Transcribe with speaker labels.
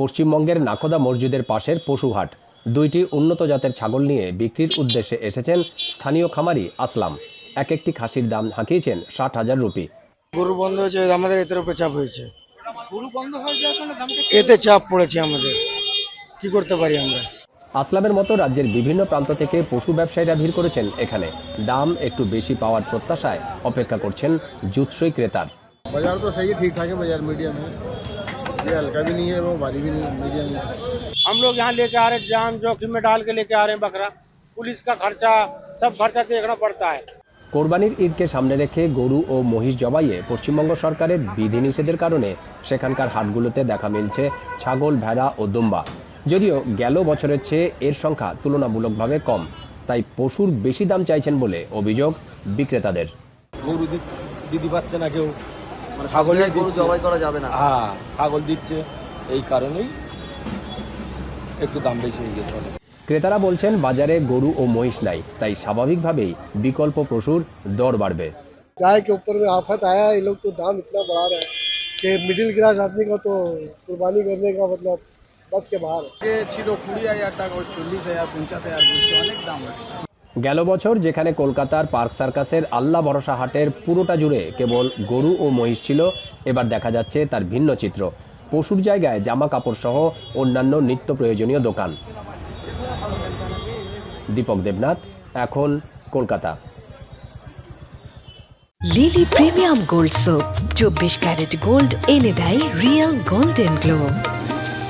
Speaker 1: পশ্চিমবঙ্গের নাকোদা মসজিদের পাশের পশুহাট। দুইটি উন্নত জাতের ছাগল নিয়ে বিক্রির উদ্দেশ্যে এসেছেন স্থানীয় খামারি আসলাম। এক একটি খাসির দাম হাঁকিয়েছেন 60,000 রুপি।
Speaker 2: গরু বন্ধ হয়েছে, আমাদের এতে উপরে চাপ হয়েছে।
Speaker 3: গরু বন্ধ হয়ে যাওয়ার কারণে দামটা
Speaker 2: এতে চাপ পড়েছে আমাদের, কি করতে পারি আমরা।
Speaker 1: আসলামের মতো রাজ্যের বিভিন্ন প্রান্ত থেকে পশু ব্যবসায়ীরা ভিড় করেছেন এখানে। দাম একটু বেশি পাওয়ার প্রত্যাশায় অপেক্ষা করছেন জুৎসই ক্রেতার।
Speaker 4: बाजार तो सही है, ठीक ठाक है बाजार, मीडियम है, ये हल्का भी नहीं है वो भारी भी नहीं है, मीडियम है।
Speaker 3: हम लोग यहाँ लेके आ रहे हैं, जान जोखिम में डाल के लेके आ रहे हैं बकरा। पुलिस का खर्चा, सब खर्चा देखना पड़ता है।
Speaker 1: কোরবানির ঈদকে সামনে রেখে গরু ও মহিষ জবাইয়ে পশ্চিমবঙ্গ সরকারের বিধিনিষেধের কারণে সেখানকার হাটগুলোতে দেখা মিলছে ছাগল, ভেড়া ও দুম্বা। যদিও গেল বছরের চেয়ে এর সংখ্যা তুলনামূলকভাবে কম, তাই পশুর বেশি দাম চাইছেন বলে অভিযোগ বিক্রেতাদের।
Speaker 5: গরু দিদি পাচ্ছে না কেউ,
Speaker 6: ছাগল গরু জবাই করা যাবে না।
Speaker 5: হ্যাঁ, ছাগল দিচ্ছে, এই কারণেই একটু দাম বেশি হয়ে গেছে।
Speaker 1: ক্রেতারা বলছেন বাজারে গরু ও মহিষ নাই, তাই স্বাভাবিকভাবেই বিকল্প পশুর দর বাড়বে।
Speaker 2: गाय के ऊपर में आफत आया, ये लोग तो दाम इतना बढ़ा रहे हैं कि मिडिल क्लास आदमी का तो कुर्बानी करने का मतलब बस के बाहर है।
Speaker 3: ছিল 20,000 টাকা, 40,000, 50,000 বলছে, অনেক দাম হচ্ছে।
Speaker 1: গেল বছর যেখানে কলকাতার পার্ক সার্কাসের আল্লাহ ভরসা হাটের পুরোটা জুড়ে কেবল গরু ও মহিষ ছিল, এবার দেখা যাচ্ছে তার ভিন্ন চিত্র। পশুর জায়গায় জামা কাপড় সহ অন্যান্য নিত্য প্রয়োজনীয় দোকান। দীপক দেবনাথ, এখন Kolkata.
Speaker 7: Lily premium gold soap 24 carat gold এনে দেয় রিয়েল গোল্ডেন গ্লো।